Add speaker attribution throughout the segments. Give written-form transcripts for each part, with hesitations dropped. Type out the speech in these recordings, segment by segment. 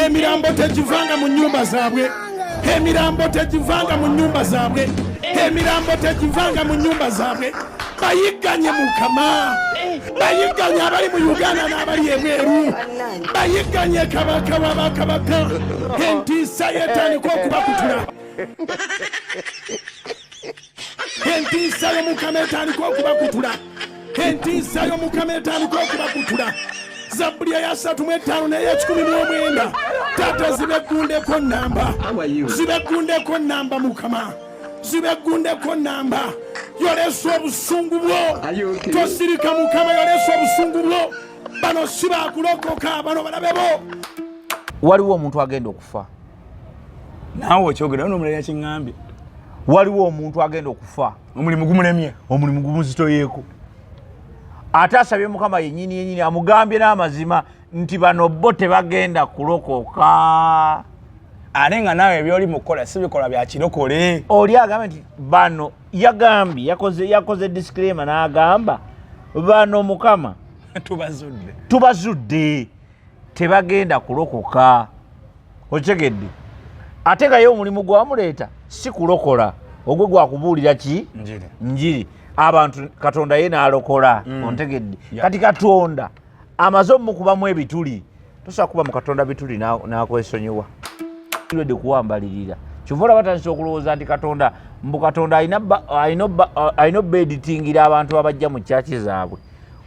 Speaker 1: emirambo tegivanga mu nnyumba zaabwe, emirambo tegivanga mu nnyumba zaabwe, emirambo tegivanga mu nnyumba zaabwe. Bayigganye Mukama, bayigganye abali mu Uganda n'abali ebweru, bayigganye kabaka w'abakabaka. Entiisa yetandika okubakutula, entiisa y'Omukama etandika okubakutula, entiisa y'Omukama etandika okubakutula. Zaburi ya 35 n'eya 19 taata zibeggundeko nnamba, zibeggundeko nnamba Mukama, zibeggundeko nnamba. Yolesa obusungu bwo, tosirika Mukama, yolesa obusungu bwo. Bano si baakulokoka, bano balabe bo.
Speaker 2: Waliwo omuntu agenda okufa.
Speaker 3: Naawe okyogera n'omulala yakiŋŋambye.
Speaker 2: Waliwo omuntu agenda okufa.
Speaker 3: Omulimu gumulemye.
Speaker 2: Omulimu gumuzitoyeeko. Ate asabye Mukama yennyini amugambye n'amazima nti bano bo tebagenda kulokoka.
Speaker 3: Ate nga naawe by'oli mu kukola si bikola bya kirokole.
Speaker 2: Oli agamba nti bano yagambye, yakoze disclaimer n'agamba bano Mukama tubazudde tebagenda kulokoka. Okitegedde? Ate nga ye omulimu gwamuleeta si kulokola, ogwe gwakubuulira ki? Njiri. Abantu Katonda ye n'alokola. Ontegedde? Kati Katonda amaze omukubamu ebituli, tosobola kuba mu Katonda bituli n'akwesonyiwa. Tulede kuwambalirira. Kyova batandise okulowooza nti Katonda alina obeditingira abantu abajja mu kyaki zaabwe.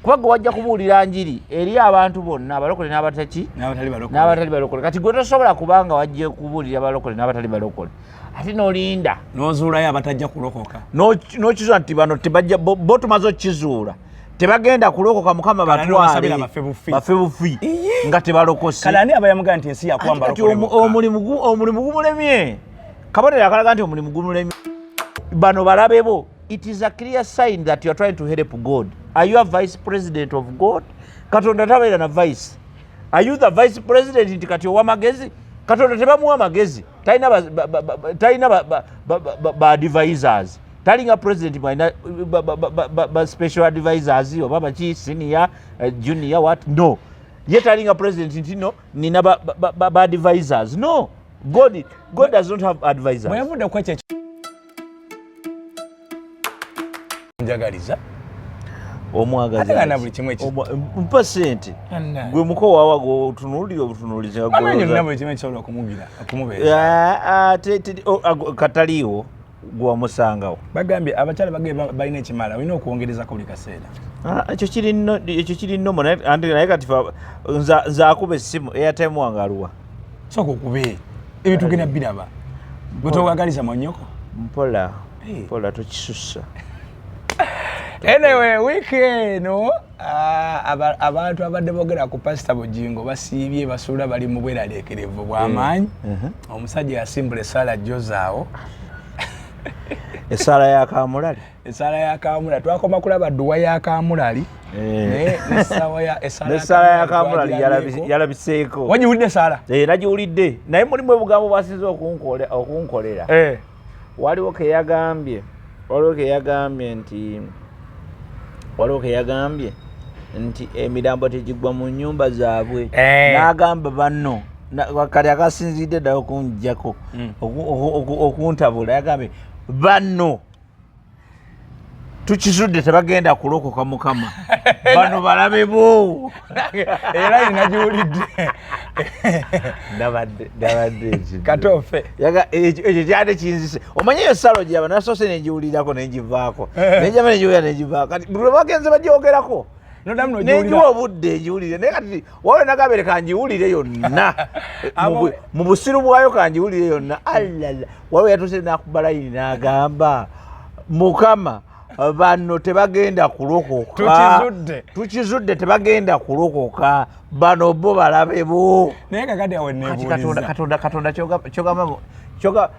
Speaker 2: Kuba gwe wajja kubuulira njiri eri abantu bonna abalokole n'abatali balokole. Kati gwe tosobola kubanga wajja kubuulira abalokole n'abatali balokole. Ate n'olinda
Speaker 3: n'ozuulayo abatajja kulokoka,
Speaker 2: n'okizuula nti bano tebajja, bo tumaze okukizuula tebagenda kulokoka. Mukama batwale bafe bufi nga tebalokose.
Speaker 3: Kale ani abayamuga nti ensi yakwamba
Speaker 2: omulimu gumulemye. Kabonero akalaga nti omulimu gumulemye. Bano balabe bo. It is a clear sign that you are trying to help God. Are you a vice president of God? Katonda tabeera na vice. Are you the vice president nti kati owa magezi? Katonda tebamuwa magezi. Talina ba advisors. Talinga president ba special advisors oba baki senior, junior, what? No. Ye talinga president nti no nina ba advisors. No. God does not have advisors.
Speaker 3: Mwavuda kwa kye njagaliza
Speaker 2: omwagaza
Speaker 3: atana buli kimwe ki
Speaker 2: mpa sente gwe muko wawa go tunulira obutunuliza
Speaker 3: gwe amanyi nabo kimwe kyolo okumugira okumubeera
Speaker 2: kataliwo gwa musangawo
Speaker 3: bagambye abakyala bagamba balina ekimala olina okuwongereza buli kaseera.
Speaker 2: Ekyo kiri nno naye kati nza akuba essimu airtime wange aluwa
Speaker 3: soka okube ebintu gena biraba gwe towagaliza manyoko mpola tokisussa. Anyway, weekend abantu abadde boogera ku Pastor Bujingo basiibye basuula bali mu bweraleekerevu bw'amaanyi. Omusajja yasimbula essaala jjozaawo.
Speaker 2: Essaala ya Kamulali.
Speaker 3: Essaala ya Kamulali. Twakoma kulaba dduwa ya Kamulali.
Speaker 2: Essaala ya Kamulali yalabiseeko.
Speaker 3: Wagiwulidde essaala?
Speaker 2: Nagiwulidde. Naye mulimu ebigambo bwasinze okunkolera. Waliwo ke yagambye nti emirambo tegigwa mu nnyumba zaabwe. N'agamba banno kati akasinzidde ddala okunjjako okuntabula, yagambye banno tukizudde tebagenda kulokoka Mukama. Bano balabe bo.
Speaker 3: Era nagiwulidde.
Speaker 2: Ndabadde
Speaker 3: Katofe.
Speaker 2: Ekyo kyali kinzise. Omanyi eyo ssalo gyaba nasoose nengiwulirako nengivaako. Nenjama nengiwulira nengivaako. Kati buli bagenze bagyogerako. Nenjiwa obudde enjiwulire. Naye kati wawe nagambye kanjiwulire yonna. Mu busiru bwayo kanjiwulire yonna. Alala. Wawe yatuuse n'akuba layini n'agamba Mukama bano tebagenda kulokoka. Tukizudde tebagenda kulokoka. Bano bo balabe bo.
Speaker 3: Naye kakati awe nebuuliza.
Speaker 2: Katonda kyogamba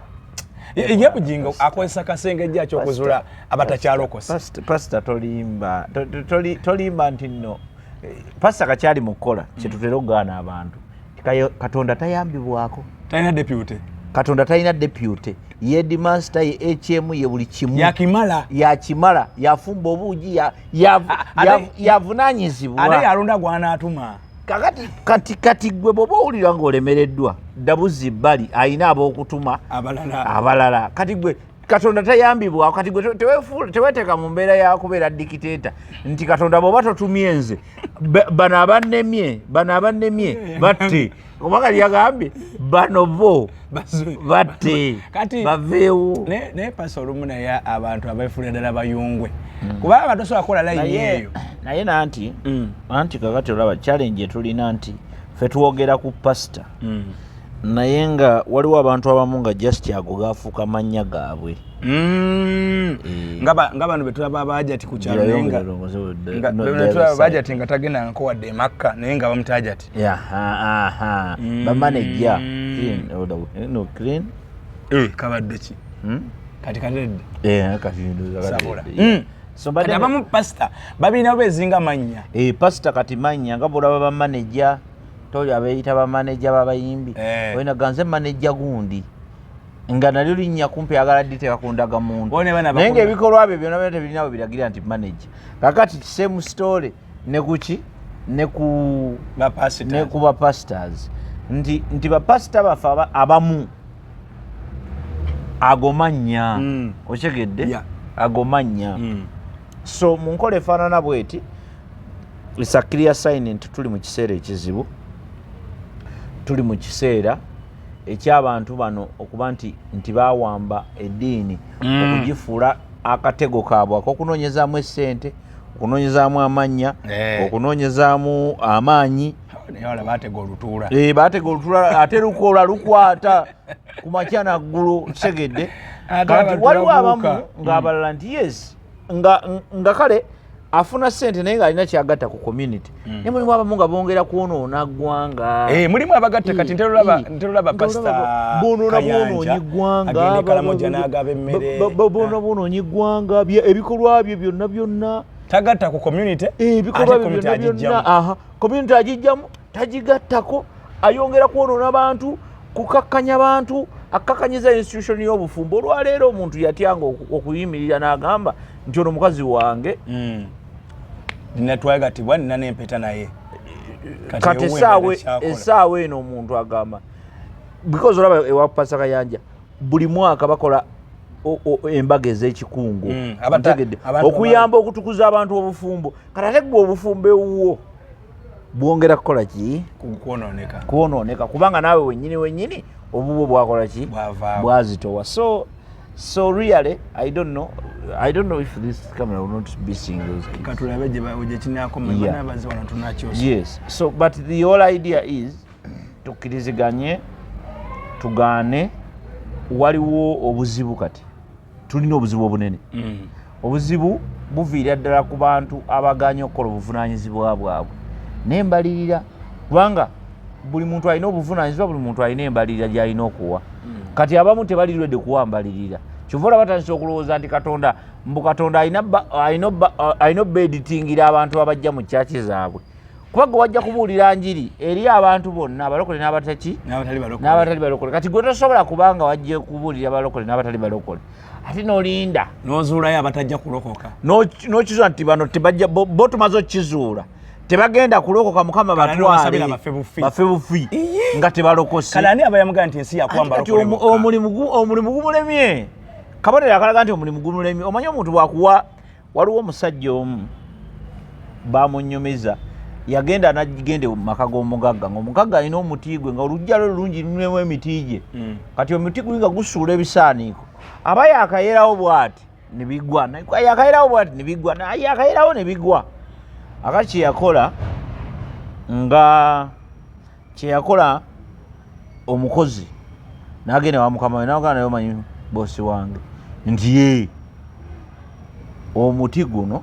Speaker 3: ye Bujingo akozesa kasengejja ky'okuzula abatakyalokose.
Speaker 2: Pastor tolimba nti nno. Pastor kakyali mu kukola kyetutera okugaana abantu. Katonda tayambibwako.
Speaker 3: Talina deputy.
Speaker 2: Katonda talina deputy. Ye headmaster ye HM ye buli kimu. Yakimala yafumba obuugi yavunaanyizibwa.
Speaker 3: Ate yalonda gw'anaatuma.
Speaker 2: kati gwe bwoba owulira ng'olemereddwa ddabuzi bbali ayina ab'okutuma abalala kati gwe Katonda tayambibwa kati gwe teweteeka mu mbeera ya kubeera dikiteeta nti Katonda bw'oba totumye nze bano abannemye batte kubanga lyagambye bano bo batte baveewo
Speaker 3: naye pasa olumu naye abantu abeefuna ddala bayungwe kubanga abantu osobola kukola layini eyo
Speaker 2: naye nanti kakati olaba challenge etulina nti ffe twogera ku pasita naye nga waliwo abantu abamu nga just ago gaafuuka mannya gaabwe
Speaker 3: nga bano betulaba abajati ku kyalo netulaba bajati nga tagenda nkowadde emakka naye nga bamutajati
Speaker 2: bamanejja
Speaker 3: kabadde ki kati katedde
Speaker 2: kati
Speaker 3: abamu pasita babirina bezinga mannya
Speaker 2: pasita kati mannya nga bolaba bamanejja toli abeeyita bamaneja babayimbi olina ganze maneja gundi nga nalyo linnya kumpi agala diteeka ku ndagamuntu naye ngaebikolwa byo byonna tebirinawo biragira nti maneja kakati same story nekuki ne ku bapastors nti bapasita bafe abamu agomanya okyegedde agomanya so mu nkola efaanana bweti it's a clear sign nti tuli mu kiseera ekizibu tuli mu kiseera eky'abantu bano okuba nti baawamba eddiini okugifuula akatego kaabwe ak'okunoonyezaamu essente okunoonyezaamu amannya okunoonyezaamu amaanyi
Speaker 3: baatega olutuula
Speaker 2: ate lukola lukwata ku makya naggulu kisegedde kati waliwo abamu ng'abalala nti yes nga kale afuna sente naye ng'alina kyagatta ku community naye mulimu abamu nga bongera kwonoona ggwanga
Speaker 3: mulimu abagatta kati nterolaba pasita
Speaker 2: boonoonyi ggwanga boonoonyi ggwanga ebikolwa byo byonna
Speaker 3: tagatta ku community
Speaker 2: ebikolwa byo byonna community agijjamu tagigattako ayongera kwonoona bantu kukakkanya bantu akakkanyiza institution y'obufumbo olwaleero omuntu yatyanga okuyimirira n'agamba nti ono mukazi wange
Speaker 3: natwagatibwa nina n'empeta naye
Speaker 2: kati essaawa eno omuntu agamba because olaba ewa Pasaka Kayanja buli mwaka bakola embaga ez'ekikungu okuyamba okutukuza abantu obufumbo kati ate gwe obufumbo ewuwo bwongera kukola ki kwonooneka kubanga naawe wennyini obubwo bwakola ki bwazitowa so really I don't know if this camera will not be seeing those kids. Yes. So, but the whole idea is tukkiriziganye tugaane waliwo obuzibu kati tulina obuzibu obunene obuzibu buviira ddala ku bantu abaganye okukola obuvunaanyizibwa bwabwe n'embalirira kubanga buli muntu alina obuvunaanyizibwa buli muntu alina embalirira gy'alina okuwa kati abamu tebalirwedde kuwa mbalirira kyova olaba batandise okulowooza nti Katonda alina obbeeditingira abantu abajja mu kyaki zaabwe kuba gwe wajja kubuulira njiri eri abantu bonna abalokole n'abatali balokole kati gwe tosobola kubanga wajja kubuulira abalokole n'abatali balokole ate n'olinda
Speaker 3: n'ozuulayo abatajja kulokoka
Speaker 2: n'okizuula nti bano tebajja bo tumaze okukizuula tebagenda kulokoka Mukama batwale bafe bufi nga tebalokose
Speaker 3: kale ani abayamuga nti ensi yakwamba
Speaker 2: omulimu gumulemye kabonero akalaga nti omulimu gumulemye omanyi omuntu bwakuwa waliwo omusajja omu bamunyumiza yagenda nagigende mu maka g'omugagga ng'omugagga alina omuti gwe nga olujja lwe lulungi lulemu emiti gye kati omuti guli nga gusuula ebisaaniiko aba yakayerawo bw'ati ne bigwa yakayerawo bw'ati ne bigwa yakayerawo ne bigwa aka kyeyakola omukozi n'agenda wa mukama we n'agamba naye omanyi bosi wange nti ye omuti guno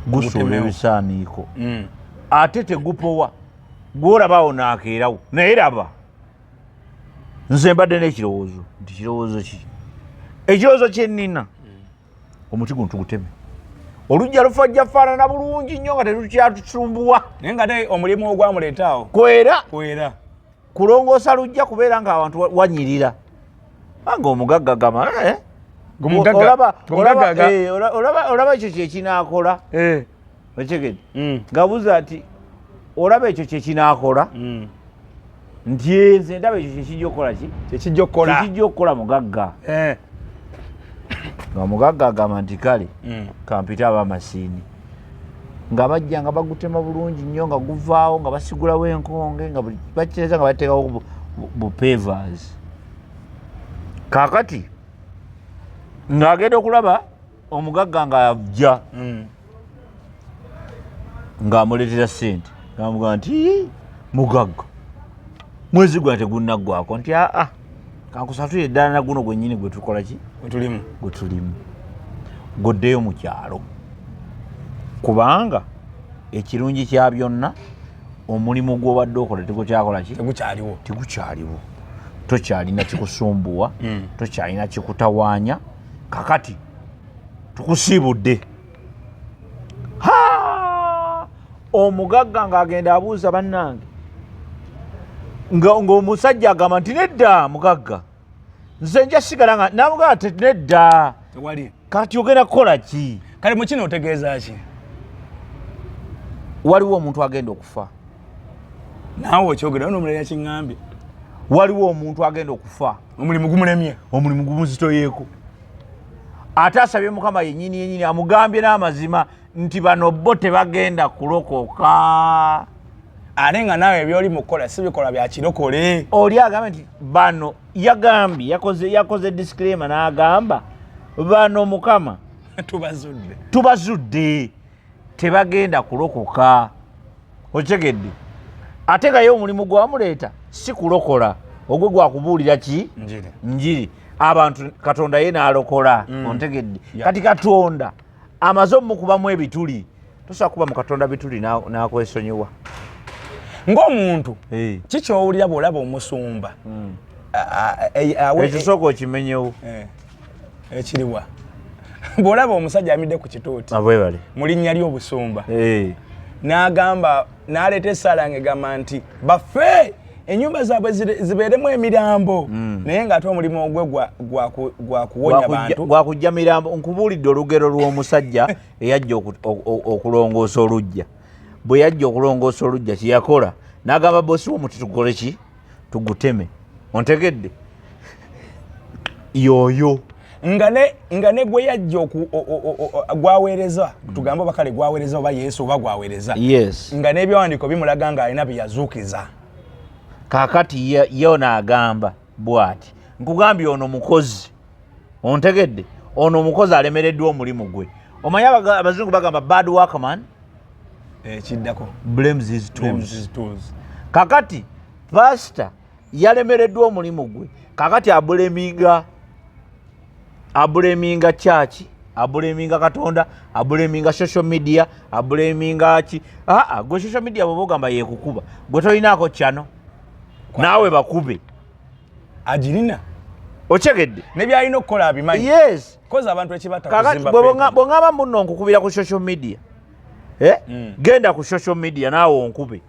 Speaker 2: gusuula ebisaaniiko ate tegupowa gwolabaawo n'akeerawo naye raba nze mbadde n'ekirowoozo nti kirowoozo ki ekirowoozo kyennina omuti guno tuguteme olujja lufajja faanana bulungi nnyo nga tetukyatutumbuwa
Speaker 3: naye nga te omulimu ogwamuleetaawo
Speaker 2: kwera kulongoosa lujja kubeera nga abantu wanyirira anga omugagga gama olaba ekyo kyekinaakola okyegedde ngabuuza ati olaba ekyo kyekinaakola nti nze ndaba ekyo kyekijja okukola mugagga nga mugagga agamba nti kale kampita abamasiini nga bajja nga bagutema bulungi nnyo nga guvaawo nga basigulawo enkonge nga bakireza nga bateekawo bupevers kaakati ng'agenda okulaba omugagga ng'ajja ng'amuleetera ssente ng'amugamba nti mugagga mwezi gwa tegunnaggwako nti aa kankusatule eddala na guno gwennyini gwe tukola ki gwe tulimu goddeyo mu kyalo kubanga ekirungi kya byonna omulimu gw'obadde okola tegukyakola ki tegukyaliwo tokyalina kikusumbuwa tokyalina kikutawaanya kakati tukusiibudde omugagga ng'agenda abuuza bannange ng'omusajja agamba nti nedda mugagga nze nja sigala nga namugamba ti nedda kati ogenda kukola ki
Speaker 3: kale mu kino otegeeza ki
Speaker 2: waliwo omuntu agenda okufa
Speaker 3: naawe okyogera n'omulala yakiŋŋambye
Speaker 2: waliwo omuntu agenda okufa
Speaker 3: omulimu gumulemye
Speaker 2: omulimu gumuzitoyeeko ate asabye mukama yennyini amugambye n'amazima nti bano bo tebagenda kulokoka
Speaker 3: ate nga naawe ebyoli mukukola si bikola bya kirokole
Speaker 2: oli agambye nti bano yagambye yakoze disclaimer n'agamba bano mukama tubazudde tebagenda kulokoka okitegedde ate nga ye omulimu gwamuleeta si kulokola ogwe gwakubuulira ki njiri abantu katonda ye n'alokola ontegedde kati katonda amaze omukubamu ebituli tosobola kuba mu katonda bituli n'akwesonyiwa
Speaker 3: ng'omuntu kikyowulira bw'olaba omusumba
Speaker 2: ekisooka okimenyewo
Speaker 3: ekiriwa bw'olaba omusajja amidde ku kituuti mu linnya ly'obusumba n'agamba n'aleeta essaala ng'egamba nti baffe ennyumba zaabwe zibeeremu emirambo naye ng'ate omulimu ogwe gwa kuwonya bantu
Speaker 2: gwakujja mirambo nkubuulidde olugero lw'omusajja eyajja okulongoosa oluggya bwe yajja okulongoosa oluggya kyeyakola n'agamba bosi womuti tugole ki tuguteme ontegedde yoyo
Speaker 3: nga ne gwe yajja gwaweereza tugambe bakale gwaweereza oba yesu oba gwaweereza nga n'ebyawandiiko bimulaga ng'alina bye yazuukiza
Speaker 2: kaakati yo n'agamba bw'ati nkugambye ono mukozi ontegedde ono omukozi alemereddwa omulimu gwe omanyi abazungu bagamba bad workman
Speaker 3: ekiddako
Speaker 2: blames his tools kakati pastor yalemereddwa omulimu gwe kakati abuleminga church abuleminga katonda abuleminga social media abuleminga ki gwe social media bwoba ogamba yekukuba gwe tolinaako kyano naawe bakube
Speaker 3: agirina
Speaker 2: okyegedde
Speaker 3: nebyalina okukola abimanyi
Speaker 2: yes
Speaker 3: koza abantu ekibata
Speaker 2: bwongamba muno nkukubira ku social media genda ku social media naawe onkube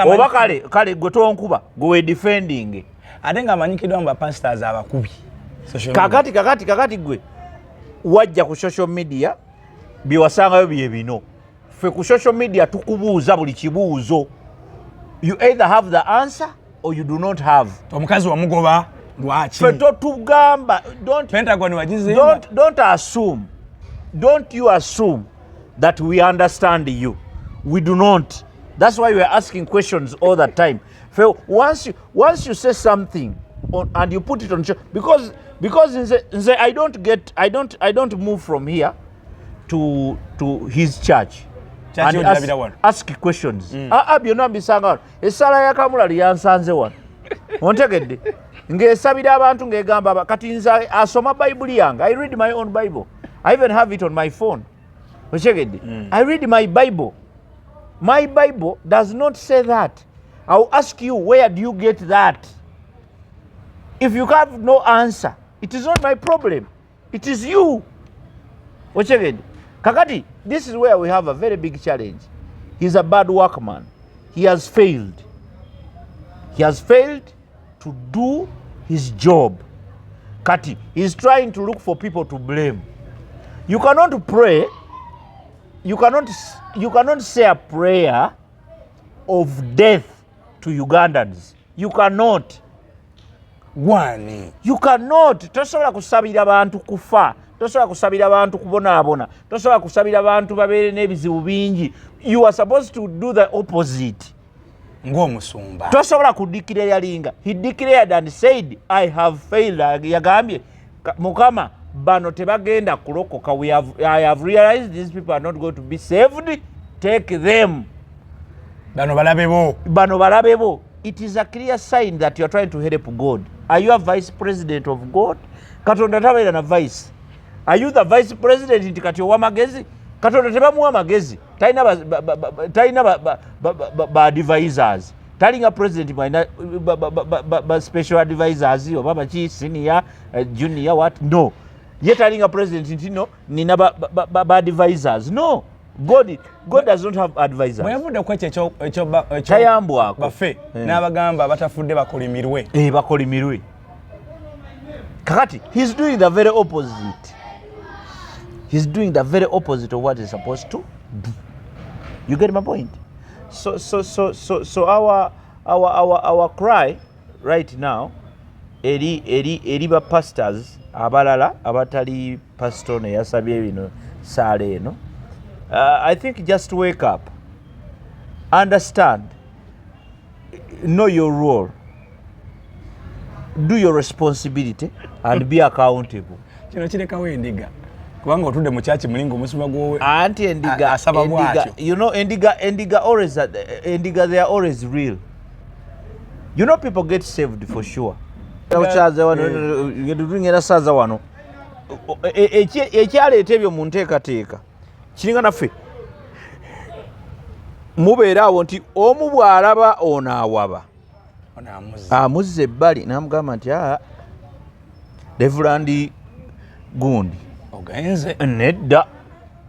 Speaker 2: oba kale gwe tonkuba gwe defending
Speaker 3: ate nga amanyikiddwa mu bapastors abakubi
Speaker 2: kakati gwe wajja ku social media byewasangayo bye bino ffe ku social media tukubuuza buli kibuuzo you either have the answer or you do not have
Speaker 3: omukazi wamugoba lwaki
Speaker 2: ffe totugamba
Speaker 3: Pentagon wagizimba
Speaker 2: don't you assume that we understand you. We do not. That's why we are asking questions all the time. Once you say something and you put it on show, because I don't move from here to his church and ask questions. Byonna mbisanga essala ya Kamulali yansanze wano ontegedde ng'esabira abantu ng'egamba kati nze asoma Bayibuli yange. I read my own Bible. I even have it on my phone. I read my Bible. My Bible does not say that. I'll ask you, where do you get that? If you have no answer, it is not my problem. It is you. Kakati, this is where we have a very big challenge. He's a bad workman. He has failed. He has failed to do his job. Kati, he's trying to look for people to blame. You cannot pray. You cannot say a prayer of death to Ugandans. You cannot.
Speaker 3: Gwani.
Speaker 2: You cannot. Tosobola kusabira abantu kufa. Tosobola kusabira abantu kubonaabona. Tosobola kusabira abantu babeere n'ebizibu bingi. You are supposed to do the opposite.
Speaker 3: Ng'omusumba.
Speaker 2: Tosobola kudeclare linga. He declared and said, I have failed. Yagambye, Mukama, bano tebagenda kulokoka. I have realized these people are not going to be saved. Take them.
Speaker 3: Bano balabebo.
Speaker 2: Bano balabebo. It is a clear sign that you are trying to help God. Are you a vice president of God? Katonda tabaira na vice. Are you the vice president nti kati owa magezi? Katonda tebamuwa magezi. Taina ba advisors. Talinga president mwaina ba special advisors oba bachi senior, junior, what? No. Yet talinga president nti no nina ba advisors. No. God does not have advisors.
Speaker 3: Mwevude kweche echo
Speaker 2: chayambwako
Speaker 3: bafe n'abagamba batafudde bakolimirwe.
Speaker 2: Bakolimirwe. Kakati he's doing the very opposite. He's doing the very opposite of what he's supposed to do. You get my point? So our cry right now eri ba pastors abalala abatali pastor ne yasabye bino sale eno. I think just wake up, understand, know your role, do your responsibility, and be accountable.
Speaker 3: Kino kirekawo endiga kubanga otudde mu church mulingo musuma gwowe
Speaker 2: anti endiga you know endiga always endiga they are always real. You know people get saved for sure. Uchaza wano ngedudungera saza wano ekyaleeta ebyo mu nteekateeka kiringa naffe mubeera awo nti omu bw'alaba ono awaba amuzza ebbali n'amugamba nti Reverend Gundi
Speaker 3: ogenze
Speaker 2: nedda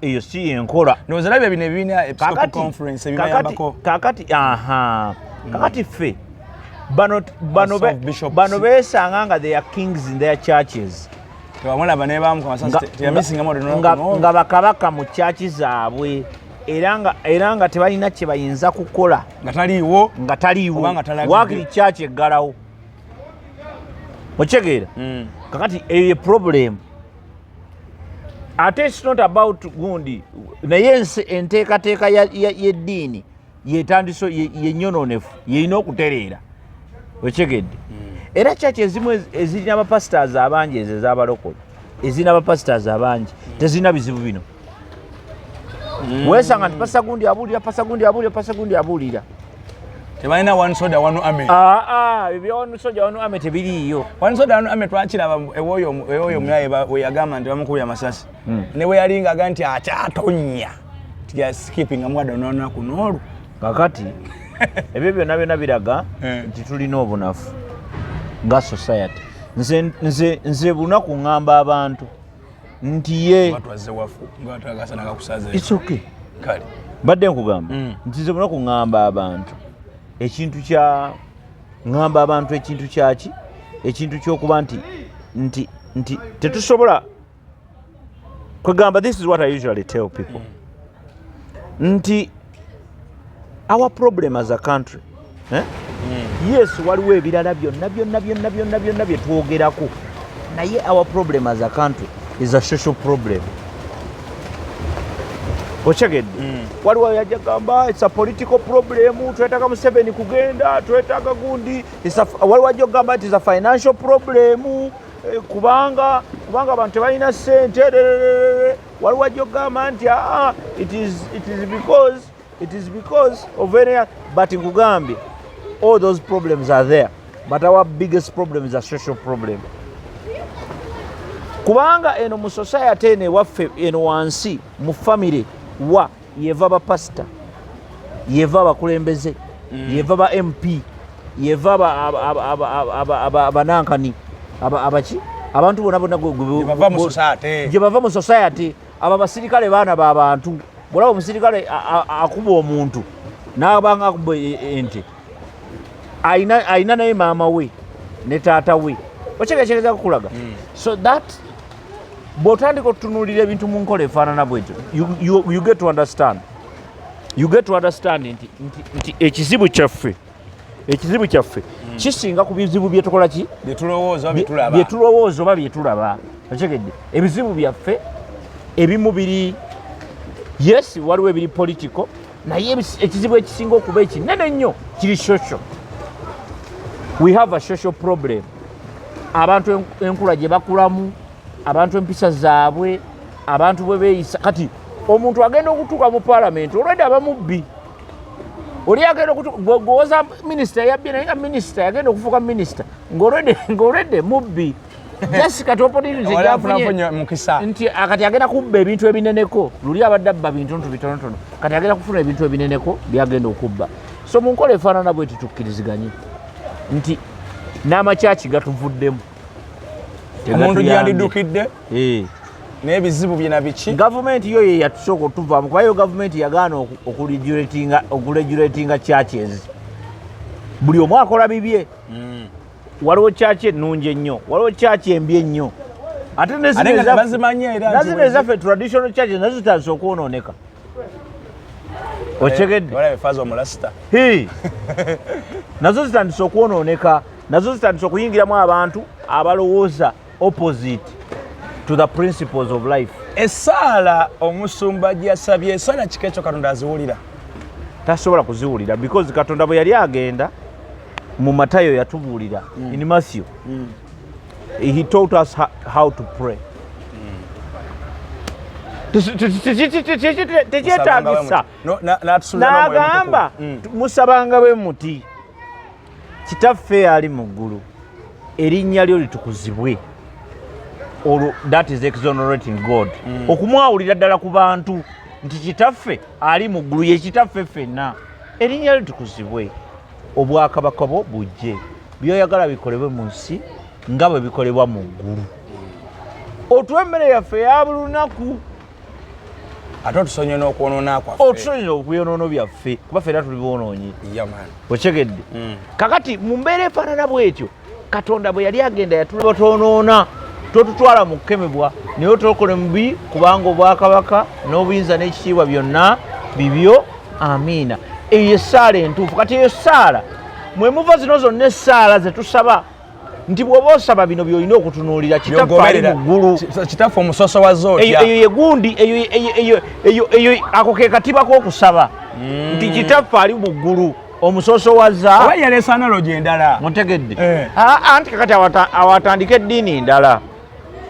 Speaker 2: eyo si yenkola
Speaker 3: nozalabye bino ebibiina episcopal conference ebibayambako
Speaker 2: kakati ffe bano beesanga nga they are kings in their churches nga bakabaka mu church zaabwe era nga tebalina kye bayinza kukola
Speaker 3: nga taliiwo
Speaker 2: wakiri church eggalawo okitegeera kakati eyo problem ate it's not about Gundi naye enteekateeka y'eddiini yetandiso yenyononefu yeyina okutereera okitegeedde era church ezimu ezirina abapastors abangi ezo ez'abalokole ezirina abapastors abangi tezirina bizibu bino weesanga nti pasta Gundi abuulira
Speaker 3: tebalina one soda one army
Speaker 2: ebyo one soda one army tebiriiyo
Speaker 3: one soda one army twakiraba ewoyo mulaye weyagamba nti bamukubya amasasi ne weyalingaga nti akyatonya tiyaskipinga mwada nonaku n'olwo
Speaker 2: kakati ebyo byonna biraga nti tulina obunafu nga society. Nze bunaku ngamba abantu nti ye it's okay
Speaker 3: kale
Speaker 2: badde nkugamba nti nze bunaku ngamba abantu ekintu kya ngamba abantu ekintu kyaki ekintu ky'okuba nti tetusobola kwegamba. This is what I usually tell people nti our problem as a country yes waliwo ebirala byonna bye twogerako naye our problem as a country is a social problem. Ochegedde waliwo yajja gamba it's a political problem, twetaaga Museveni kugenda, twetaaga Gundi, waliwo ajja gamba it is a financial problem kubanga abantu tebalina ssente, waliwo ajja gamba nti it is because of any, but nkugambye all those problems are there, but our biggest problem is a social problem. Kubanga eno mu society eno waffe eno wansi mu family wa yeva ba pastor, yeva abakulembeze, yeva ba MP, yeva abanankani abaki abantu bonna gye bava mu society. Aba basirikale baana b'abantu, bwolaba omusirikale akuba omuntu n'abanga akuba ente ayina naye maama we ne taata we okyegekereza kukulaga. So that bw'otandika otutunuulira ebintu mu nkola efaanana bwetyo you get to understand you get to understand nti ekizibu kyaffe kisinga ku bizibu byetukola ki byetulowooza oba byetulaba otegedde ebizibu byaffe ebimu biri yes waliwo ebiri political naye ekizibu ekisinga okuba ekinene nnyo kiri social. We have a social problem. Abantu enkula gye bakulamu, abantu empisa zaabwe, abantu bwe beeyisa. Kati omuntu agenda okutuuka mu parliament olwedde aba mubbi. Oli agenda okuwoza minisita yabbye naye nga minisita yagenda okufuuka minisita ng'olwedde mubbi. Just kati opportunity gyafunye nti kati agenda kubba ebintu ebineneko. Luli abadde abba bintu bitonotono. Kati agenda kufuna ebintu ebineneko byagenda okubba. So mu nkola efaanana bwe tutukkiriziganye nti n'amakyaki gatuvuddemu.
Speaker 3: Omuntu gyandidukidde n'ebizibu byena biki.
Speaker 2: Gavumenti yo ye yatusooka otuvaamu kuba yo gavumenti yagaana okuregulatinga churches. Buli omu akola bibye. Waliwo kyaki ennungi ennyo, waliwo kyaki embi ennyo. Ate nezino ezaffe traditional churches nazo zitandise okwonooneka. Otegedde nazo zitandise okwonooneka, nazo zitandise okuyingiramu abantu abalowooza opposite to the principles of life.
Speaker 3: Essaala omusumba gy'asabye, essaala kika ekyo Katonda aziwulira?
Speaker 2: Tasobola kuziwulira because Katonda bwe yali agenda mu Matayo yatubuulira in Matthew he taught us how to pray. Tekyetaagisa n'agamba musabanga bwe muti kitaffe ali mu ggulu erinnya lyo litukuzibwe. That is exonerating God. Okumwawulira ddala ku bantu nti kitaffe ali mu ggulu ye kitaffe ffenna erinnya lyo litukuzibwe. Obwakabaka bwo bujje byoyagala bikolebwe mu nsi nga bwe bikolebwa mu ggulu. Otuwa emmere yaffe ya buli lunaku.
Speaker 3: Ate otusonyiwe n'okwonoona kwaffe.
Speaker 2: Otusonyiwe okubyonoona byaffe kuba ffenna tuli boonoonyi. Okyegedde. Kakati mu mbeera efaanana bw'etyo Katonda bwe yali agenda yatulabatonoona totutwala mu kukemebwa naye otokole mubi kubanga obwakabaka n'obuyinza n'ekitiibwa byonna bibyo. Amiina. Eyo essaala entuufu. Kati eyo essaala mwe muva zino zonna essaala ze tusaba nti bw'oba osaba bino by'olina okutunuulira kitaffe ali mu ggulu.
Speaker 3: Kitaffe omusoso wa zootya.
Speaker 2: Eyo ye gundi eyo ako ke katiba k'okusaba nti kitaffe ali mu ggulu omusoso wa za.
Speaker 3: Oba yaleesa analogy endala.
Speaker 2: Mutegedde. Anti kakati awatandika eddiini ndala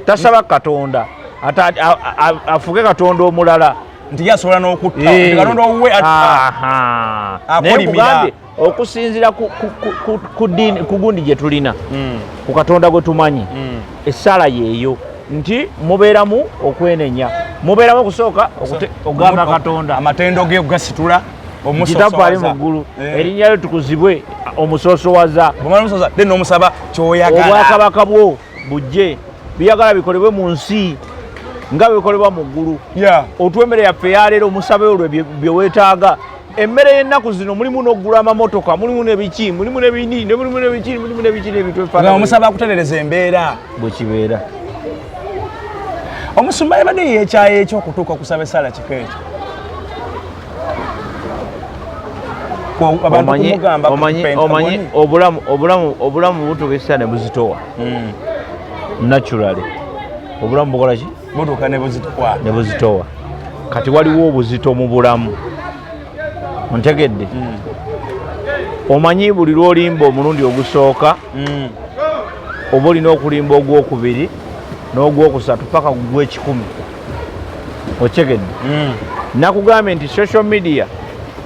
Speaker 2: tasaba Katonda afuge Katonda omulala
Speaker 3: nti yasobola n'okutta Katonda owuwe
Speaker 2: akolimira okusinziira ku gundi gye tulina ku Katonda gwe tumanyi. Essaala yeeyo nti mubeeramu okwenenya, mubeeramu okusooka ogamba Katonda
Speaker 3: amatendo ge gasitula
Speaker 2: kitaffe ali mu ggulu erinnya lyo litukuzibwe omusoosowaza
Speaker 3: n'omusaba kyoyagala.
Speaker 2: Obwakabaka bwo bujje byagala bikolebwe mu nsi nga bikolebwa mu ggulu. Otuwa emmere yaffe eyaleero omusabe olwo bye weetaaga. Emmere y'ennaku zino mulimu n'oggula amamotoka, mulimu n'ebiki, mulimu n'ebini, mulimu n'ebiki, mulimu n'ebiki n'ebintu ebifaanana.
Speaker 3: Omusaba akutereereza embeera
Speaker 2: bwe kibeera.
Speaker 3: Omusumba yabadde yeekyayo ekyokutuuka okusaba essaala kika ekyo.
Speaker 2: Omanyi obulamu butuuka ne buzitowa. Naturally obulamu bukola ki?
Speaker 3: Butuuka ne
Speaker 2: buzitowa. Kati waliwo obuzito mu bulamu. Ontegedde? Omanyi buli lw'olimba omulundi ogusooka oba olina okulimba ogwokubiri n'ogwokusatu paka gugw'ekikumi. Okyegedde? Nakugambye nti social media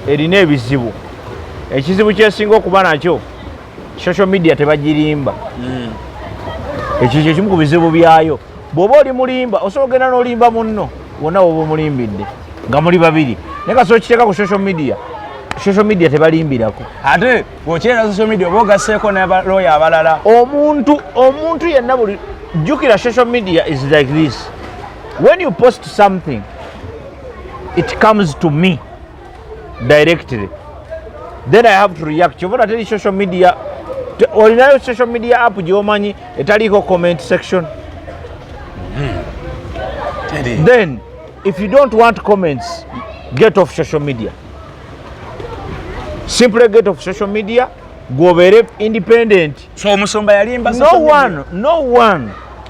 Speaker 2: erina ebizibu. Ekizibu kyesinga okuba nakyo social media tebagirimba. Ekyo kye kimu ku bizibu byayo. Bw'oba oli mulimba osobola ogenda n'olimba munno wonna woba omulimbidde nga muli babiri naye kasobola kiteeka ku social media tebalimbirako.
Speaker 3: Ate bw'okyerera social media oba ogasseeko n'abalooya abalala.
Speaker 2: Omuntu yenna buli jjukira social media is like this. When you post something it comes to me directly, then I have to react. Kyova teri social media olinayo social media app gy'omanyi etaliiko comment section. Then if you don't want comments, get off social media. simply get off social media, gobeere independent.
Speaker 3: So omusumba yalimba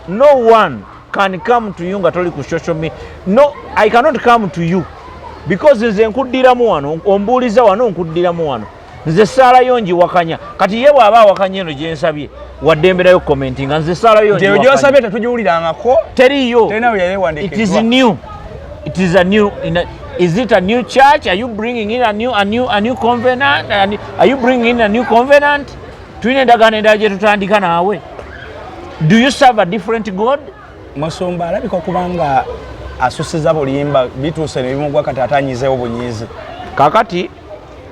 Speaker 2: no one can come to you nga toli ku social media. No, I cannot come to you because nze nkuddiramu wano, ombuuliza wano nkuddiramu wano. Nze saalayo njiwakanya. Kati ye bw'aba awakanya eno gye nsabye waddemberayo commenting nga nze saalayo njiwakanya.
Speaker 3: Gy'osabye tetugiwulirangako.
Speaker 2: Teriyo.
Speaker 3: Terina bwe yawandiikibwa.
Speaker 2: It is new. It is a new. Is it a new church? Are you bringing in a new covenant? Are you bringing in a new covenant? Tulina endagaano endala gye tutandika naawe. Do you serve a different God?
Speaker 3: Musumba alabika okuba nga asusiza bulimba bituuse ne bimugwa kati atanyizeewo bunyiizi.
Speaker 2: Kakati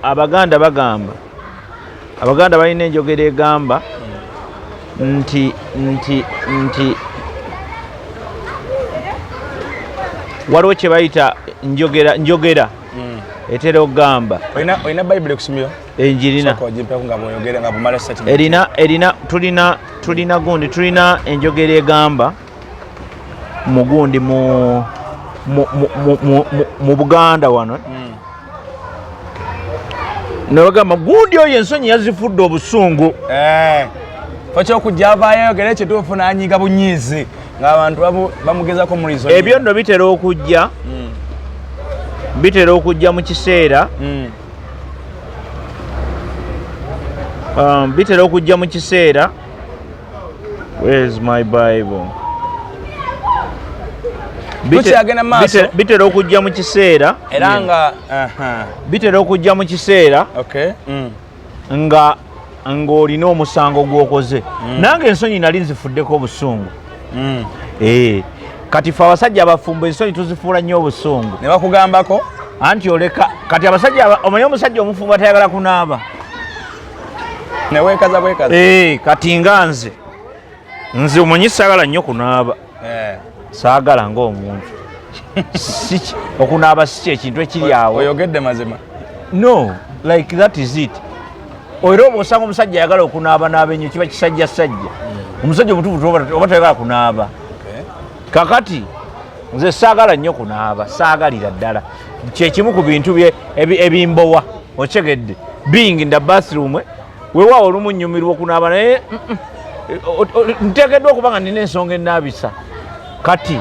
Speaker 2: Abaganda balina enjogera egamba nti waliwo kye bayita njogera etera okugamba.
Speaker 3: Olina Bayibuli okusomyo?
Speaker 2: Enjirina. Tulina gundi tulina enjogera egamba mu gundi mu Buganda wano. Nabagamba gundi oyo ensonyi yazifudde obusungu.
Speaker 3: Fakyo okujja avaayo ayogera ekituufu n'anyiga bunyiizi ng'abantu bamugezako mu lizo.
Speaker 2: Ebyo nno bitera okujja mu kiseera. Bitera okujja mu kiseera. Where's my Bible? Bitera okujja mu kiseera
Speaker 3: era nga
Speaker 2: bitera okujja mu kiseera nga ng'olina omusango gw'okoze. Nange ensonyi nali nzifuddeko obusungu. Kati fe abasajja abafumbo ensonyi tuzifuula nnyo obusungu.
Speaker 3: Ne bakugambako
Speaker 2: anti oleka kati abasajja omanyi omusajja omufumbo atayagala kunaaba
Speaker 3: ne weekaza
Speaker 2: kati nga nze omanyi saagala nnyo kunaaba. Saagala ng'omuntu okunaaba si kyekintu ekiri awo.
Speaker 3: Oyogedde mazima.
Speaker 2: No, like that is it. Oira oba osanga omusajja ayagala okunaaba ennyo kiba kisajjasajja. Omusajja omutuufu oba tayagala kunaaba. Kakati nze saagala nnyo kunaaba, saagalira ddala. Kyekimu ku bintu ebimbowa okyegedde being in the bathroom weewaawo olumu nnyumirwa okunaaba naye nteekeddwa okuba nga nina ensonga ennaabisa. Kati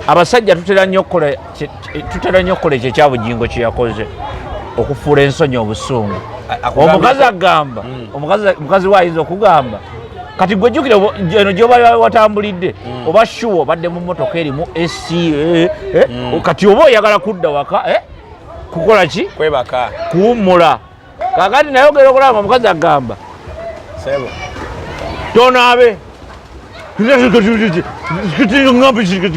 Speaker 2: abasajja tutera nnyo okukola ekyo ekyabugingo kye yakoze okufuula ensonyi obusungu. Omukazi agamba omukazi we ayinza okugamba kati gwejjukira eno gy'oba watambulidde oba shuwa obadde mu mmotoka erimu esi kati oba oyagala kudda waka kukola ki?
Speaker 3: Kwebaka.
Speaker 2: Kuwummula. Kakati nayogera okulaba omukazi agamba tonaabe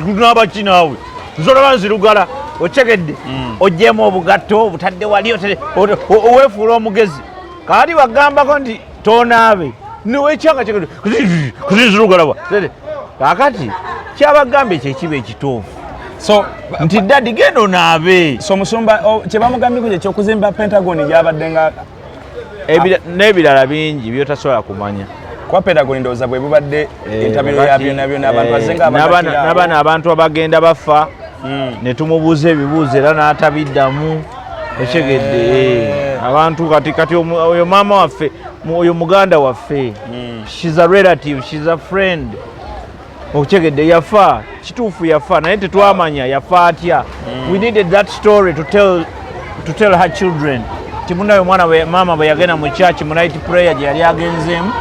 Speaker 2: kunaaba ki naawe nsolaba nzirugala okyegedde oggyemu obugatto obutadde wali oweefuula omugezi. Kakati bagambako nti tonaabe niwekyanga kuzinzirugala. Kakati kyabagambye kyekiba ekituufu nti dadi genda onaabe.
Speaker 3: So musumba kye bamugambye kye ekyokuzimba Pentagon gyabadde nga
Speaker 2: n'ebirala bingi byotasobola kumanya.
Speaker 3: Kwa Pentagon ndowooza bwe bubadde entabiro ya byonna abantu bazenga
Speaker 2: n'abaana abantu abagenda bafa ne tumubuuza ebibuuzo era n'atabiddamu. Okyegedde abantu kati oyo maama waffe oyo muganda waffe she's a relative, she's a friend. Okyegedde yafa kituufu yafa naye tetwamanya yafa atya. We needed that story to tell her children. Timunayo mwana mama bwe yagenda mu church mu night prayer gye yali agenzeemu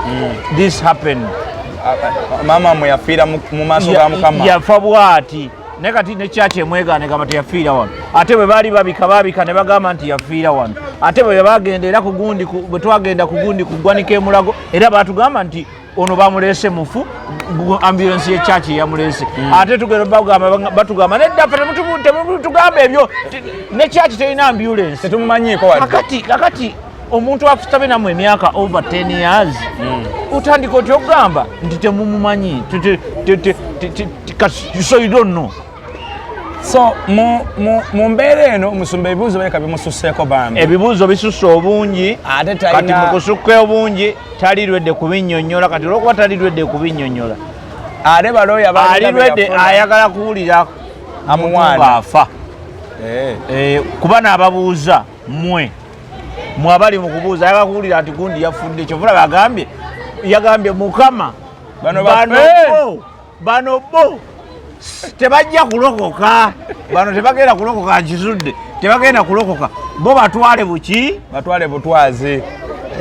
Speaker 2: this happened.
Speaker 3: Mama mwe yafiira mu maaso ga Mukama.
Speaker 2: Yafa bw'ati naye kati ne church emwegaane gamba teyafiira wano. Ate bwe baali babika ne bagamba nti yafiira wano. Ate bwe bagenda era ku gundi bwe twagenda ku gundi ku ggwanika emulago era baatugamba nti ono bamuleese mufu ambulance ye church yamuleese. Ate tugenda batugamba nedda ffe temutugamba ebyo ne church terina ambulance
Speaker 3: tetumumanyiko wadde.
Speaker 2: Kakati omuntu afutabe namu emyaka over 10 years utandika otya okugamba nti temumumanyi so you don't know.
Speaker 3: So mu mbeera eno omusumba ebibuuzo baleka bimususseeko bambi.
Speaker 2: Ebibuuzo bisusse obungi
Speaker 3: ate
Speaker 2: kati mu kusukka obungi talirwedde kubinnyonnyola. Kati olwokuba talirwedde kubinnyonnyola
Speaker 3: ate balooya
Speaker 2: alirwedde ayagala kuwulira
Speaker 3: amuwaana
Speaker 2: afa kuba n'ababuuza mmwe mwabali mu kubuuza ayaga kuwulira nti gundi yafudde kyovula yagambye mukama bano bo tebajja kulokoka bano tebagenda kulokoka nkizudde tebagenda kulokoka bo batwale
Speaker 3: butwazi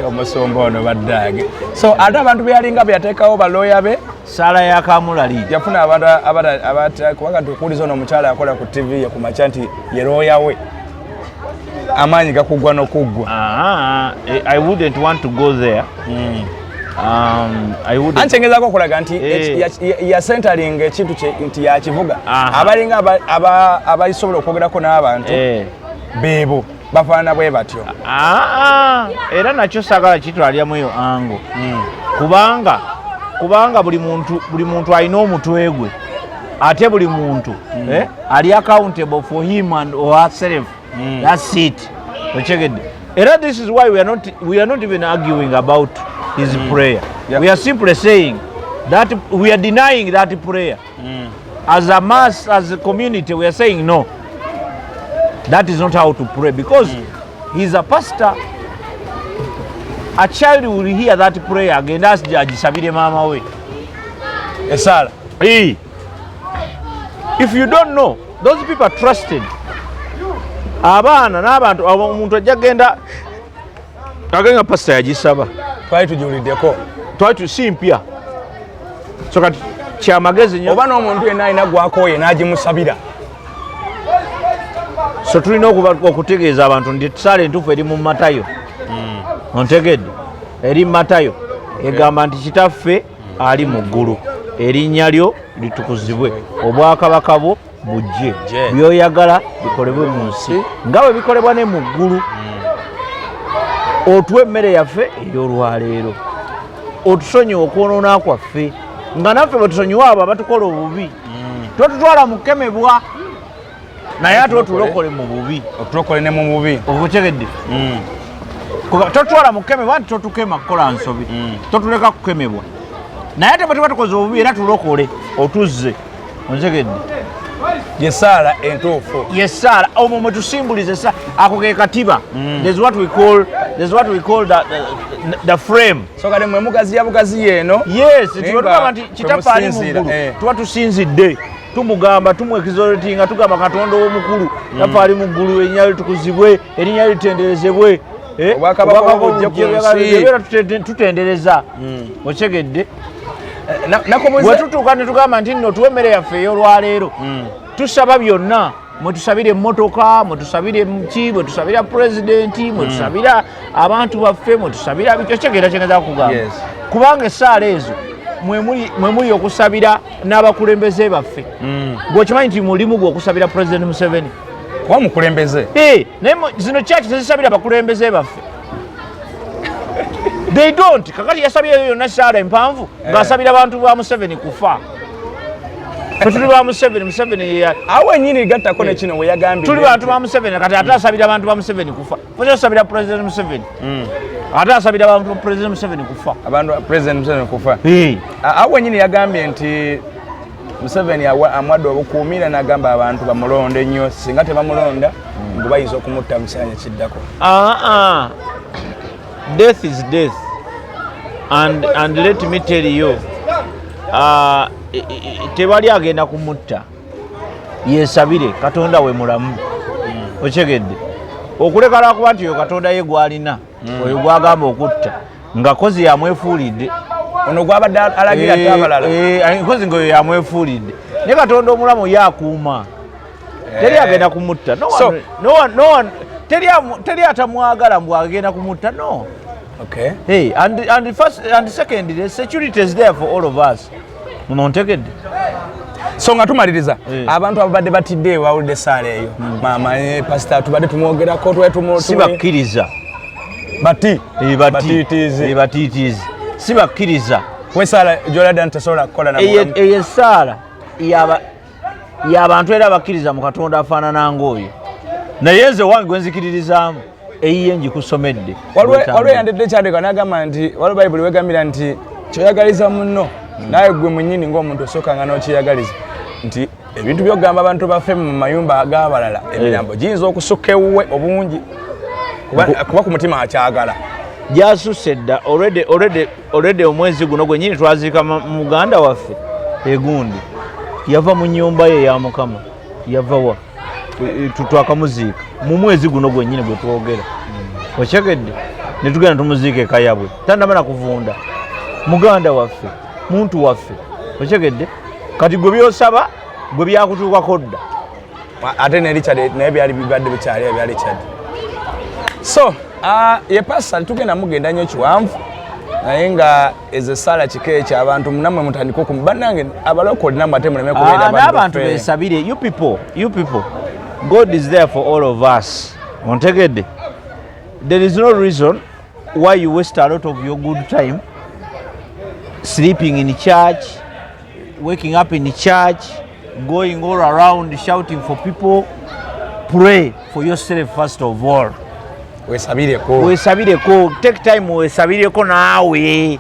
Speaker 3: omusumba ono baddage so ate abantu beyalinga beyateekawo balooya be
Speaker 2: saala yakamulali
Speaker 3: yafuna abantu kubanga tukuuliza ono omukyala yakola ku tv yekumakya nti ye looya we amaanyi gakuggwa n'okuggwa.
Speaker 2: I wouldn't want to go there.
Speaker 3: Anchengezako okulaga nti ya centering ekintu nti yakivuga abalinga abayisobola okwogerako n'abantu beebo bafaana bwe batyo.
Speaker 2: Era nakyo saagala kitwalyamu eyo ango kubanga buli muntu alina omutwe gwe ate buli muntu ali accountable for him and or herself. That's it. Era this is why we are not even arguing about his prayer. We are simply saying that we are denying that prayer. As a mass, as a community, we are saying no. That is not how to pray because he's a pastor. A child will hear that prayer again. That's Judge Sabide Mama way.
Speaker 3: Esala.
Speaker 2: Hey. If you don't know, those people are trusted. Abaana n'abantu omuntu ajagenda agenga pastor yagisaba
Speaker 3: twali tujuliddeko
Speaker 2: twali tusimpya so kati kyamagezi nnyo
Speaker 3: oba n'omuntu yenna alina gwakoye n'agimusabira
Speaker 2: so tulina okutegeeza abantu nti tusaala entuufu eri mu Matayo ontegedde eri Matayo egamba nti kitaffe ali mu ggulu erinnya lyo litukuzibwe obwakabaka bwo bujje byoyagala bikolebwe mu nsi nga bwe bikolebwa ne mu ggulu. Otuwe emmere yaffe ey'olwaleero otusonyiwe okwonoona kwaffe nga naffe bwe tusonyiwe abo abatukola obubi totutwala mu kukemebwa naye ate otulokole mu bubi
Speaker 3: otulokole ne mu bubi
Speaker 2: okutegedde totutwala mu kukemebwa nti totukema kukola nsobi totuleka kukemebwa naye ate bwe tuba tukoze obubi era tulokole otuzze ontegedde
Speaker 3: Yesala entuufu.
Speaker 2: Yesala omwo mwe tusimbulize ako ke katiba. There's what we call the frame.
Speaker 3: So kale mwe mugazi ya bugazi yeno.
Speaker 2: Yes, tuba nti kitafali mu ggulu. Tuba tusinzidde. Tumugamba tumwekizolatinga tugamba Katonda w'omukulu tafali mu ggulu erinnya litukuzibwe erinnya litenderezebwe.
Speaker 3: Obwakabaka bujje ku nsi.
Speaker 2: Tutendereza. Okyegedde. Bwe tutuuka ne tugamba nti nno tuwe emmere yaffe ey'olwaleero tusaba byonna mwe tusabira emmotoka mwe tusabira ki mwe tusabira pulezidenti mwe tusabira abantu baffe mwe tusabira kyokyegeera kyengeza kugamba kubanga essaala ezo mwe muli okusabira n'abakulembeze baffe ng'okimanyi nti mulimu gwe okusabira pulezidenti Museveni
Speaker 3: kuba mukulembeze
Speaker 2: naye zino kyaki tezisabira abakulembeze baffe. They don't. Kakati yasabira yonna essaala empanvu ng'asabira abantu ba Museveni kufa. Tuli ba Museveni
Speaker 3: awe nyini gattako ne kino we yagambye
Speaker 2: tuli bantu ba Museveni kati ate asabira abantu ba Museveni kufa. Fo asabira President Museveni. Ate asabira abantu ba President Museveni kufa.
Speaker 3: Abantu President Museveni kufa. Awe nyini yagambye nti Museveni amwadde obukuumira n'agamba abantu bamulonde nnyo singa tebamulonda mbu bayinza okumutta musanya kiddako.
Speaker 2: Death is death, and let me tell you, tebali agenda kumutta yesabire Katonda we mulamu okyegedde okulekala kuba nti yo Katonda ye gwalina oyo gwagamba okutta nga kozi yamwefuulidde
Speaker 3: ono gwabadde alagira ate abalala
Speaker 2: kozi ngaoyo yamwefuulidde naye Katonda omulamu ye akuuma teri agenda kumutta teri atamwagala mbw agenda kumutta no.
Speaker 3: Okay.
Speaker 2: Hey, and first and second, the security is there for all of us. Munontegedde.
Speaker 3: So nga tumaliriza abantu abadde batidde bawulidde essaala eyo maama pastor tubadde tumwogerako twetumoto
Speaker 2: sibakkiriza batiitiizi sibakkiriza
Speaker 3: wesaala gy'oladda tasobola kukola
Speaker 2: eyo essaala y'abantu era bakkiriza mu Katonda afaanana ng'oyo naye nze wange gwenzikiririzaamu eyiye njikusomedde
Speaker 3: waliwo yandedde kyandika n'agamba nti waliwo bayibuli wegambira nti kyoyagaliza munno naye gwe mwennyini ng'omuntu osookanga n'okyeyagaliza nti ebintu by'okugamba abantu baffe mu mayumba ag'abalala emirambo giyinza okusukka ewuwe obungi kuba ku mutima akyagala
Speaker 2: gyasusse dda already omwezi guno gwennyini twaziika muganda waffe egundi yava mu nnyumba ye ya mukama yava wa twakamuziika mu mwezi guno gwennyini gwe twogera okyegedde ne tugenda tumuziika eka yabwe tannamala kuvunda muganda waffe muntu waffe okyegedde kati gwe byosaba gwe byakutuukako dda
Speaker 3: ate ne Richard naye byali bibadde bikyali ebya Richard so ye pastor tugenda mugenda nnyo kiwanvu naye nga ezessaala kika ekyo abantu namwe mutandika bannange abalokole namwe ate muleme kubeera
Speaker 2: n'abantu beesabire you people God is there for all of us ontegedde there is no reason why you waste a lot of your good time sleeping in church waking up in church going all around shouting for people. Pray for yourself first of all. Wesabireko. Take time wesabireko naawe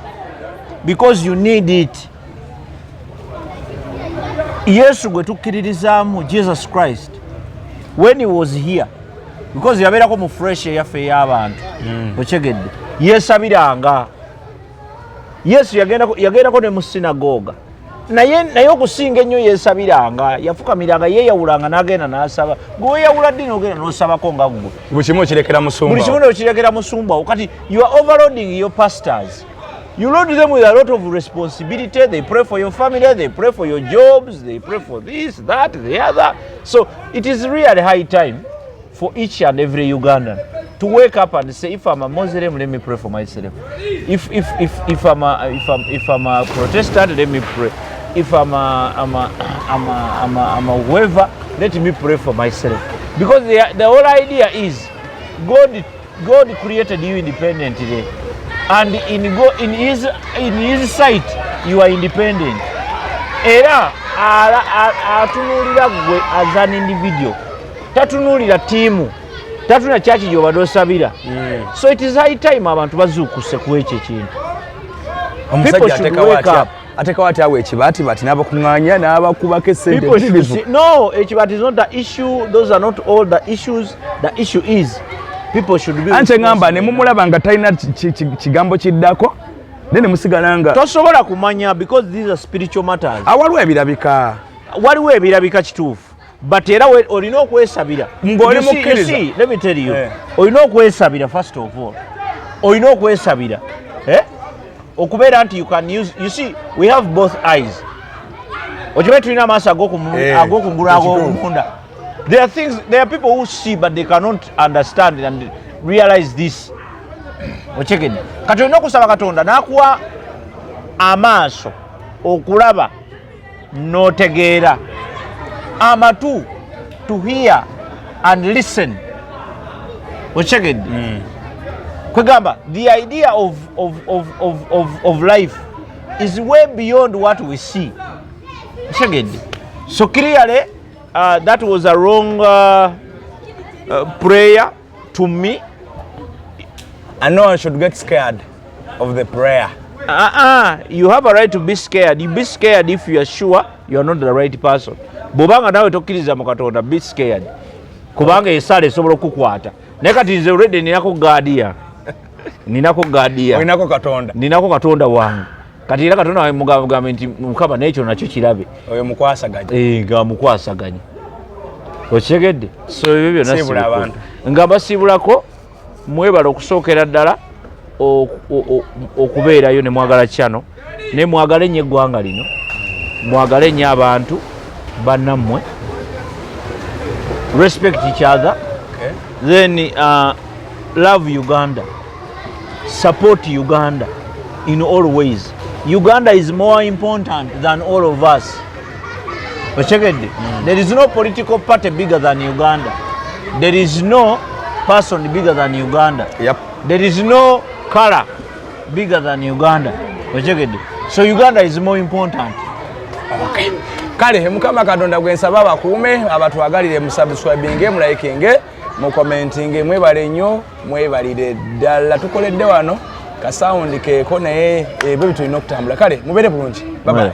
Speaker 2: because you need it. Yesu gwe tukkiririzaamu Jesus Christ when he was here because yabeerako mu fresh yaffe y'abantu okyegedde yeesabiranga. Yesu yagendako ne mu sinagoga naye okusinga ennyo yeesabiranga yafukamiranga yeeyawulanga n'agenda n'asaba gwe weeyawula ddi n'ogenda n'osabako nga gwe
Speaker 3: buli kimu okirekera
Speaker 2: musumba kati you are overloading your pastors. You load them with a lot of responsibility. They pray for your family, they pray for your jobs, they pray for this, that, the other. So it is really high time for each and every Ugandan to wake up and say, if I'm a Muslim, let me pray for myself. If I'm a Protestant, let me pray. If I'm a whoever, let me pray for myself. Because the whole idea is God created you independently, and in his sight you are independent. Era atunulira gwe as an individual, tatunulira tiimu, tatuna church gy'obadde osabira. So it is high time abantu bazuukuse ku ekyo ekintu. People should wake up.
Speaker 3: Ateka wati awe ekibati bati n'abakuŋŋaanya n'abakubako essente.
Speaker 2: No, ekibati is not the issue. Those are not all the issues. The issue is people should be.
Speaker 3: Ante ngamba ne mumulaba nga talina kigambo kiddako ne musigala nga
Speaker 2: tosobola kumanya because these are spiritual matters.
Speaker 3: Waliwo ebirabika
Speaker 2: kituufu. But era olina okwesabira.
Speaker 3: Ng'oli mukkiriza.
Speaker 2: Let me tell you. Olina okwesabira first of all. Olina okwesabira. Okubeera nti you can use, you see, we have both eyes. Okibe tulina amaaso ag'okungulu ag'omunda. There are people who see but they cannot understand and realize this. Ochekedi. Kati olina okusaba Katonda n'akuwa amaaso okulaba n'otegeera, amatu to hear and listen. Ochekedi. Kwegamba, the idea of life is way beyond what we see. So clearly, that was a wrong prayer to me.
Speaker 3: And no one should get scared of the prayer.
Speaker 2: You have a right to be scared. You be scared if you are sure you are not the right person. Bobanga nawe tokkiriza mu Katonda, be scared. Kubanga esaala esobola okukukwata. Naye kati nze already ninako guardian. Ninako Katonda wange. Kati era Katonda wange mugamba nti Mukama n'ekyo nakyo kirabe.
Speaker 3: Oyo mukwasaganya.
Speaker 2: Nga mukwasaganya. Okyegedde. So ebyo byonna sibula abantu. Nga basibulako mwebala okusookera ddala okubeerayo ne mwagala kyano ne mwagala ennyo eggwanga lino, mwagala ennyo abantu bannammwe, respect each other, then love Uganda, support Uganda in all ways. Uganda is more important than all of us. There is no political party bigger than Uganda. There is no person bigger than Uganda.
Speaker 3: Yep.
Speaker 2: There is no color bigger than Uganda. So Uganda is more important.
Speaker 3: Okay. Kale Mukama Katonda gwensaba bakuume abatwagalire mu subscribing mu liking mu commenting mwebale nnyo mwebalire ddala tukoledde wano ka sound keeko naye ebyo bitulina okutambula. Kale mubeere bulungi. Bye bye.